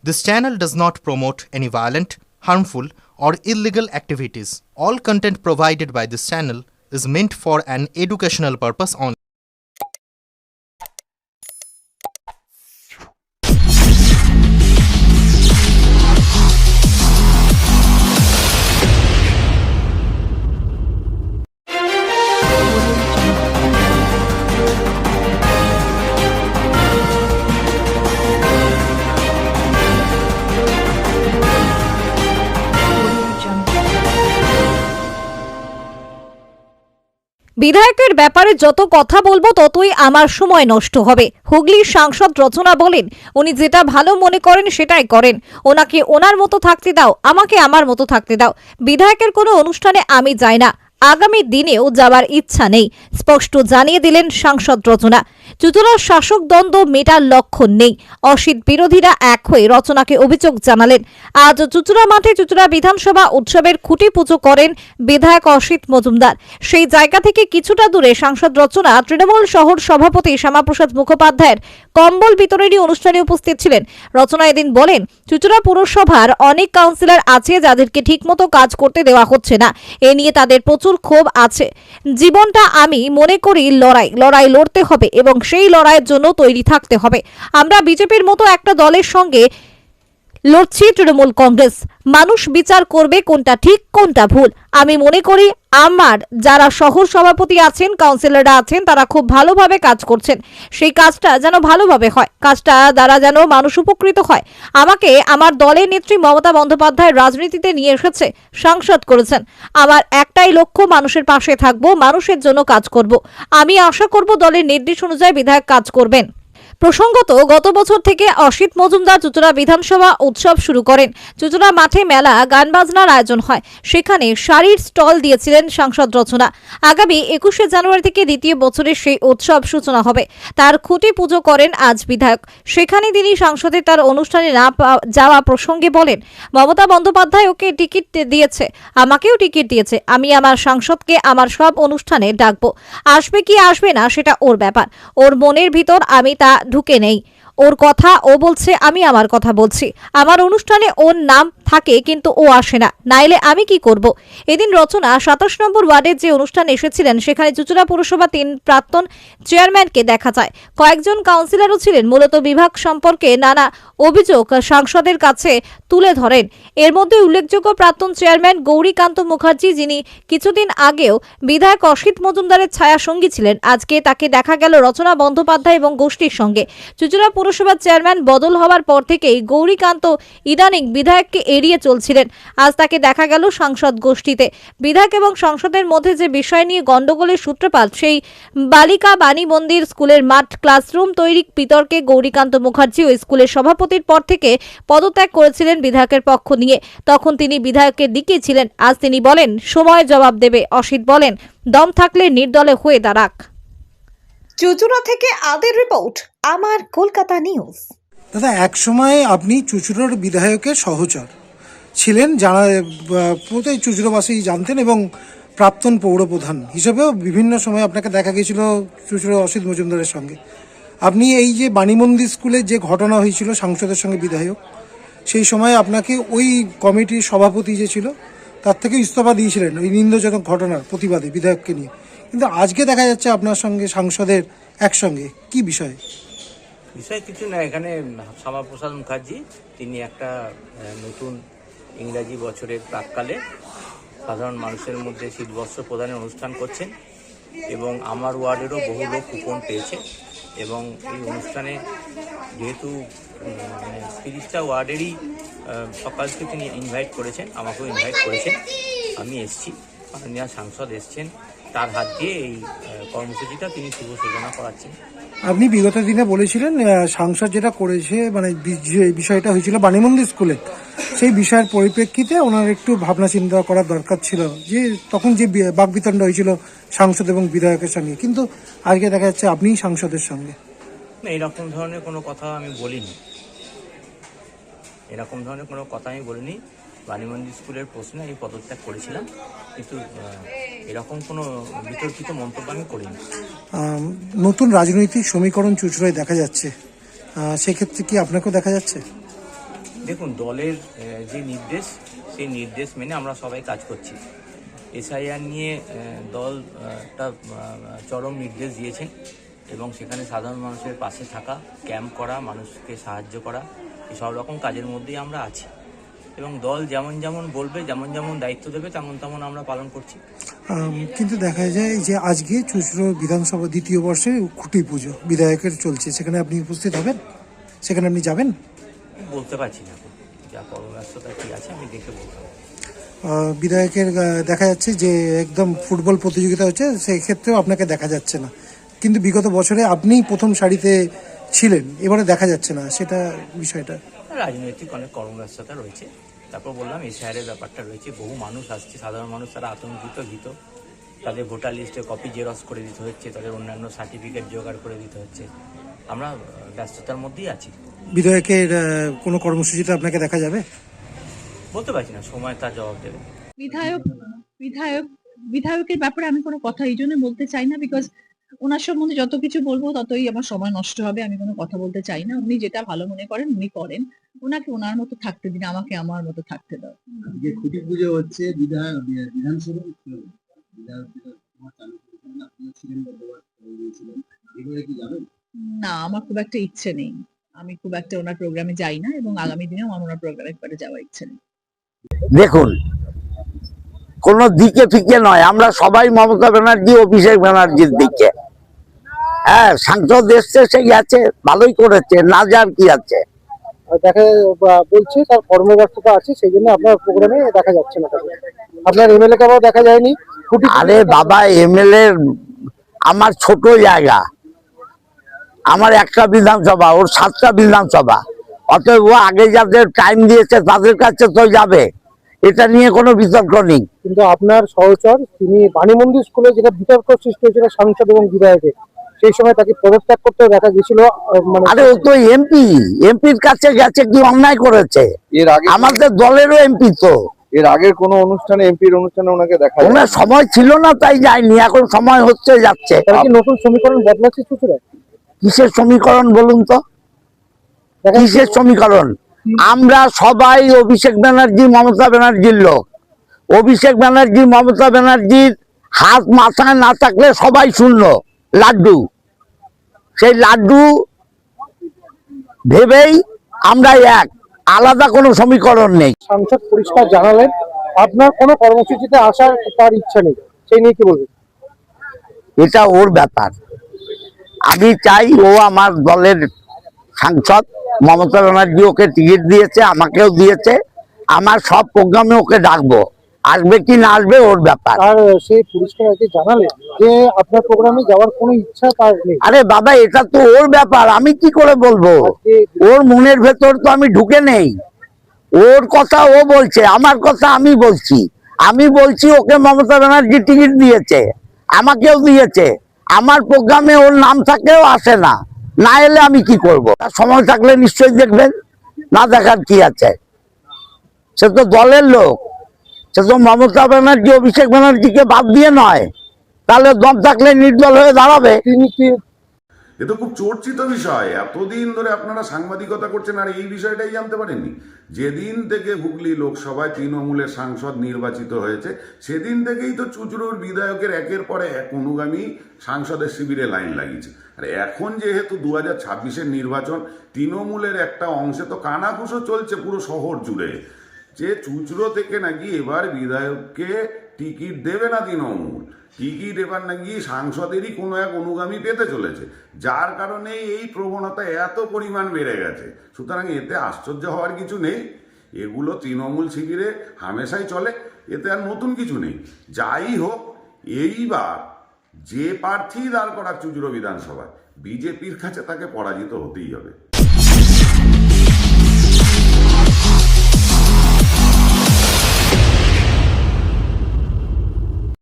This channel does not promote any violent, harmful, or illegal activities. All content provided by this channel is meant for an educational purpose only. বিধায়কের ব্যাপারে যত কথা বলবো ততই আমার সময় নষ্ট হবে। হুগলির সাংসদ রচনা বলেন, উনি যেটা ভালো মনে করেন সেটাই করেন। ওনাকে ওনার মতো থাকতে দাও, আমাকে আমার মতো থাকতে দাও। বিধায়কের কোনো অনুষ্ঠানে আমি যাই না, আগামী দিনেও যাওয়ার ইচ্ছা নেই, স্পষ্ট জানিয়ে দিলেন সাংসদ রচনা। চুঁচুড়ার শাসক দ্বন্দ্ব মেটার লক্ষণ নেই। অসিত বিরোধীরা এক হয়ে রচনাকে অভিযোগ জানালেন। আজ চুঁচুড়া মাঠে চুঁচুড়া বিধানসভা উৎসবের খুঁটি পুজো করেন বিধায়ক অসিত মজুমদার। সেই জায়গা থেকে কিছুটা দূরে সাংসদ রচনা তৃণমূল শহর সভাপতি শ্যামাপ্রসাদ মুখোপাধ্যায়ের কম্বল বিতরণী অনুষ্ঠানে উপস্থিত ছিলেন। রচনা এদিন বলেন, চুঁচুড়া পুরসভার অনেক কাউন্সিলর আছে যাদেরকে ঠিকমতো কাজ করতে দেওয়া হচ্ছে না। এ নিয়ে তাদের প্রচুর ক্ষোভ আছে। জীবনটা আমি মনে করি লড়াই লড়তে হবে এবং সেই লড়াইয়ের জন্য তৈরি থাকতে হবে। আমরা বিজেপির মতো একটা দলের সঙ্গে লড়ছি তৃণমূল কংগ্রেস। মানুষ বিচার করবে কোনটা ঠিক কোনটা ভুল। আমি মনে করি আমার যারা শহর সভাপতি আছেন, কাউন্সিলররা আছেন, তারা খুব ভালোভাবে কাজ করছেন। সেই কাজটা যেন ভালোভাবে হয়, কাজটা দ্বারা যেন মানুষ উপকৃত হয়। আমাকে আমার দলের নেত্রী মমতা বন্দ্যোপাধ্যায় রাজনীতিতে নিয়ে এসেছে, সাংসদ করেছেন। আমার একটাই লক্ষ্য, মানুষের পাশে থাকবো, মানুষের জন্য কাজ করব। আমি আশা করব দলের নির্দেশ অনুযায়ী বিধায়ক কাজ করবেন। প্রসঙ্গত, গত বছর থেকে অসিত মজুমদার চুঁচুড়া বিধানসভা উৎসব শুরু করেন। চুঁচুড়া মাঠে মেলা, গান বাজনার আয়োজন হয়। সেখানে শাড়ির স্টল দিয়েছিলেন সাংসদ রচনা। আগামী 21শে জানুয়ারি থেকে দ্বিতীয় বছরের সেই উৎসব সূচনা হবে। তার খুঁটি পুজো করেন আজ বিধায়ক। সেখানে তিনি সাংসদের তার অনুষ্ঠানে না যাওয়া প্রসঙ্গে বলেন, মমতা বন্দ্যোপাধ্যায় ওকে টিকিট দিয়েছে, আমাকেও টিকিট দিয়েছে। আমি আমার সাংসদকে আমার সব অনুষ্ঠানে ডাকবো। আসবে কি আসবে না সেটা ওর ব্যাপার। ওর মনের ভিতর আমি তা ঢুকে নেই। ওর কথা ও বলছে, আমি আমার কথা বলছি। আমার অনুষ্ঠানে ওর নাম থাকে কিন্তু ও আসে না, নাইলে আমি কি করব। এদিন রচনা 27 নম্বর ওয়ার্ডের যে অনুষ্ঠানে এসেছিলেন, সেখানে চুঁচুড়া পুরসভা 3 প্রাক্তন চেয়ারম্যানকে দেখা যায়। কয়েকজন কাউন্সিলরও ছিলেন। মূলত বিভাগ সম্পর্কে নানা অভিযোগ সাংসদের কাছে তুলে ধরেন। এর মধ্যে উল্লেখযোগ্য প্রাক্তন চেয়ারম্যান গৌরীকান্ত মুখার্জি, যিনি কিছুদিন আগেও বিধায়ক অসিত মজুমদারের ছায়া সঙ্গী ছিলেন। আজকে তাকে দেখা গেল রচনা বন্দ্যোপাধ্যায় এবং গোষ্ঠীর সঙ্গে। চুঁচুড়া পুরসভার চেয়ারম্যান বদল হওয়ার পর থেকেই গৌরীকান্ত ইদানিং বিধায়ককে এড়িয়ে চলছিলেন। আজ তাকে দেখা গেল সাংসদ গোষ্ঠীতে। বিধায়ক এবং সংসদের মধ্যে যে বিষয় নিয়ে গন্ডগোলের সূত্রপাত, সেই বালিকা বাণী মন্দির স্কুলের মাঠ ক্লাসরুম তৈরি বিতর্কে গৌরীকান্ত মুখার্জি ওই স্কুলের সভাপতির পদ থেকে পদত্যাগ করেছিলেন বিধায়কের পক্ষ নিয়ে। তখন তিনি বিধায়কের দিকে ছিলেন। আজ তিনি বলেন, সময় জবাব দেবে। অসিত বলেন, দম থাকলে নির্দলে হয়ে দাঁড়াক। চুঁচুড়া থেকে আদের রিপোর্ট, আমার কলকাতা নিউজ। দাদা, এক সময় আপনি চুঁচুড়ার বিধায়কের সহচর ছিলেন, যারা পুরোটাই চুঁচুড়াবাসী জানতেন, এবং প্রাক্তন পৌরপ্রধান হিসেবেও বিভিন্ন সময় আপনাকে দেখা গিয়েছিল চুঁচুড়া অসিত মজুমদারের সঙ্গে। আপনি এই যে বাণীমন্দির স্কুলের যে ঘটনা হয়েছিল সাংসদের সঙ্গে বিধায়ক, সেই সময় আপনাকে ওই কমিটির সভাপতি যে ছিল তার থেকে ইস্তফা দিয়েছিলেন ওই নিন্দজনক ঘটনার প্রতিবাদে বিধায়ককে নিয়ে। কিন্তু আজকে দেখা যাচ্ছে আপনার সঙ্গে সাংসদের একসঙ্গে, কি বিষয়? বিষয় কিছু না, এখানে শ্যামাপ্রসাদ মুখার্জি তিনি একটা নতুন ইংরাজি বছরের প্রাককালে সাধারণ মানুষের মধ্যে শীতবস্ত্র প্রদানের অনুষ্ঠান করছেন, এবং আমার ওয়ার্ডেরও বহু লোক কুপন পেয়েছে। এবং এই অনুষ্ঠানে যেহেতু 30টা ওয়ার্ডেরই সকালকে তিনি ইনভাইট করেছেন, আমাকেও ইনভাইট করেছেন, আমি এসেছি। মাননীয় সাংসদ এসছেন, তার হাত দিয়ে এই কর্মসূচিটা তিনি শুভ সূচনা করাচ্ছেন। আপনি বিগত দিনে বলেছিলেন সাংসদ যেটা করেছে, মানে যে বিষয়টা হয়েছিল বাণীমন্দির স্কুলে, সেই বিষয়ের পরিপ্রেক্ষিতে ওনার একটু ভাবনা চিন্তা করার দরকার ছিল, যে তখন যে বাকবিতণ্ডা হয়েছিল সাংসদ এবং বিধায়কের সঙ্গে। কিন্তু আজকে দেখা যাচ্ছে আপনিই সাংসদের সঙ্গে। না, এরকম ধরনের কোনো কথা আমি বলিনি, বাণীমন্দির স্কুলের প্রশ্নে আমি পদত্যাগ করেছিলাম, কিন্তু এরকম কোনো বিতর্কিত মন্তব্য আমি করিনি। নতুন রাজনৈতিক সমীকরণ চুঁচুড়ায় দেখা যাচ্ছে, সেক্ষেত্রে কি আপনাকেও দেখা যাচ্ছে? দেখুন, দলের যে নির্দেশ, সেই নির্দেশ মেনে আমরা সবাই কাজ করছি। এসআইআর নিয়ে দল একটা চরম নির্দেশ দিয়েছেন এবং সেখানে সাধারণ মানুষের পাশে থাকা, ক্যাম্প করা, মানুষকে সাহায্য করা, এই সব রকম কাজের মধ্যেই আমরা আছি এবং দল যেমন যেমন বলবে, যেমন যেমন দায়িত্ব দেবে, তেমন তেমন আমরা পালন করছি। কিন্তু দেখা যায় যে আজকে চুঁচুড়ো বিধানসভা দ্বিতীয় বর্ষে খুঁটি পুজো বিধায়কের চলছে, সেখানে আপনি উপস্থিত হবেন? সেখানে আপনি যাবেন? বলতে পারছি না, যা কর্মব্যস্ততা কি আছে আমি দেখে বলতে পারবো। বিধায়কের দেখা যাচ্ছে যে একদম ফুটবল প্রতিযোগিতা হচ্ছে, সেই ক্ষেত্রেও আপনাকে দেখা যাচ্ছে না, কিন্তু বিগত বছরে আপনিই প্রথম সারিতে ছিলেন, এবারে দেখা যাচ্ছে না, সেটা বিষয়টা। রাজনৈতিক অনেক কর্মব্যস্ততা রয়েছে, তারপর বললাম এই শহরের ব্যাপারটা রয়েছে, বহু মানুষ আসছে, সাধারণ মানুষ তারা আতঙ্কিত, ভীত, তাদের ভোটার লিস্টে কপি জেরক্স করে দিতে হচ্ছে, তাদের অন্যান্য সার্টিফিকেট জোগাড় করে দিতে হচ্ছে, আমরা ব্যস্ততার মধ্যেই আছি। বিধায়কের কোনো কর্মসূচিতে আপনাকে দেখা যাবে? বলতে পারছি না, সময় তার জবাব দেবে। বিধায়কের ব্যাপারে আমি কোনো কথা এই জন্য বলতে চাই না, বিকজ ওনার সম্বন্ধে যত কিছু বলবো ততই আমার সময় নষ্ট হবে। আমি কোনো কথা বলতে চাই না। উনি যেটা ভালো মনে করেন উনি করেন, ওনাকে ওনার মতো থাকতে দিন, আমাকে আমার মতো থাকতে দাও। আজকে খুঁটি পুজো হচ্ছে বিধানসভা এবারে কি যাবেন? না, আমার খুব একটা ইচ্ছে নেই, আমি খুব একটা ওনার প্রোগ্রামে যাই না এবং আগামী দিনেও আমার ওনার প্রোগ্রামে একবারে যাওয়ার ইচ্ছে নেই। দেখুন, কোন দিকে ফিকে নয়, আমরা সবাই মমতা ব্যানার্জি, অভিষেক ব্যানার্জির দিকে। হ্যাঁ, সাংসদ এসছে, সে গেছে, ভালোই করেছে, না যার কি আছে। দেখা বলছে তার কর্মব্যস্ততা আছে, সেই জন্য আপনার প্রোগ্রামে দেখা যাচ্ছে না। আপনার এমএলএ কে দেখা যায়নি? আরে বাবা, এমএলএ আমার ছোট জায়গা, আমার একটা বিধানসভা, ওর 7টা বিধানসভা, অতএব ও আগে যাদের টাইম দিয়েছে তাদের কাছে তো যাবে, এটা নিয়ে কোনো বিতর্ক নেই। কিন্তু আপনার সহচর তিনি বাণীমন্দির স্কুলে যেটা বিতর্ক সৃষ্টি হয়েছিল সাংসদ এবং বিধায়কের, সেই সময় তাকে পদত্যাগ করতে দেখা গেছিল। আরে ও তো এমপির কাছে গেছে, কি অন্যায় করেছে? এর আগে আমাদের দলেরও এমপি তো। এর আগের কোনো অনুষ্ঠানে, এমপির অনুষ্ঠানে ওনাকে দেখা যায়? ওনার সময় ছিল না তাই যায়নি, এখন সময় হচ্ছে, যাচ্ছে। তারা কি নতুন সমীকরণ বদলাচ্ছে চুঁচুড়ায়? কিসের সমীকরণ বলুন তো, কিসের সমীকরণ? আমরা সবাই অভিষেক ব্যানার্জি, মমতা ব্যানার্জির লোক। অভিষেক ব্যানার্জি, মমতা ব্যানার্জির হাত মাথায় না থাকলে সবাই শূন্য, লাড্ডু। সেই লাড্ডু ভেবেই আমরা এক, আলাদা কোনো সমীকরণ নেই। সাংসদ পরিষ্কার জানালেন আপনার কোনো কর্মসূচিতে আসার তার ইচ্ছা নেই, সেই নিয়ে কি বলবেন? এটা ওর ব্যাপার। আমি চাই ও আমার দলের সাংসদ, মমতা ব্যানার্জি ওকে টিকিট দিয়েছে, আমাকেও দিয়েছে, আমার সব প্রোগ্রামে ওকে ডাকবো, আসবে কি না আসবে ওর ব্যাপার। আর সে পরিষ্কার আগে জানালেন যে আপনার প্রোগ্রামে যাওয়ার কোনো ইচ্ছা তার নেই। আরে বাবা, এটা তো ওর ব্যাপার, আমি কি করে বলবো? ওর মনের ভেতর তো আমি ঢুকে নেই। ওর কথা ও বলছে, আমার কথা আমি বলছি। আমি বলছি ওকে মমতা ব্যানার্জি টিকিট দিয়েছে, আমাকেও দিয়েছে, আমার প্রোগ্রামে ওর নাম থাকলেও আসে না, না এলে আমি কি করব? তার সময় থাকলে নিশ্চয়ই দেখবেন, না দেখার কি আছে? সে তো দলের লোক, সে তো মমতা ব্যানার্জি, অভিষেক ব্যানার্জিকে বাদ দিয়ে নয়, তাহলে দম থাকলে নির্দল হয়ে দাঁড়াবে। এ তো খুব চর্চিত বিষয়, এতদিন ধরে আপনারা সাংবাদিকতা করছেন আর এই বিষয়টাই জানতে পারেননি? যেদিন থেকে হুগলি লোকসভায় তৃণমূলের সাংসদ নির্বাচিত হয়েছে সেদিন থেকেই তো চুঁচুড়োর বিধায়কের একের পরে এক অনুগামী সাংসদের শিবিরে লাইন লাগিয়েছে। আর এখন যেহেতু 2026-এর নির্বাচন, তৃণমূলের একটা অংশে তো কানাঘুষো চলছে পুরো শহর জুড়ে যে চুঁচুড়ো থেকে নাকি এবার বিধায়ককে টিকিট দেবে না তৃণমূল, টিকিট এবার নাকি সাংসদেরই কোনো এক অনুগামী পেতে চলেছে, যার কারণে এই প্রবণতা এত পরিমাণ বেড়ে গেছে। সুতরাং এতে আশ্চর্য হওয়ার কিছু নেই, এগুলো তৃণমূল শিবিরে হামেশাই চলে, এতে আর নতুন কিছু নেই। যাই হোক, এইবার যে প্রার্থী দাঁড় করা চুঁচুড়ো বিধানসভায়, বিজেপির কাছে তাকে পরাজিত হতেই হবে।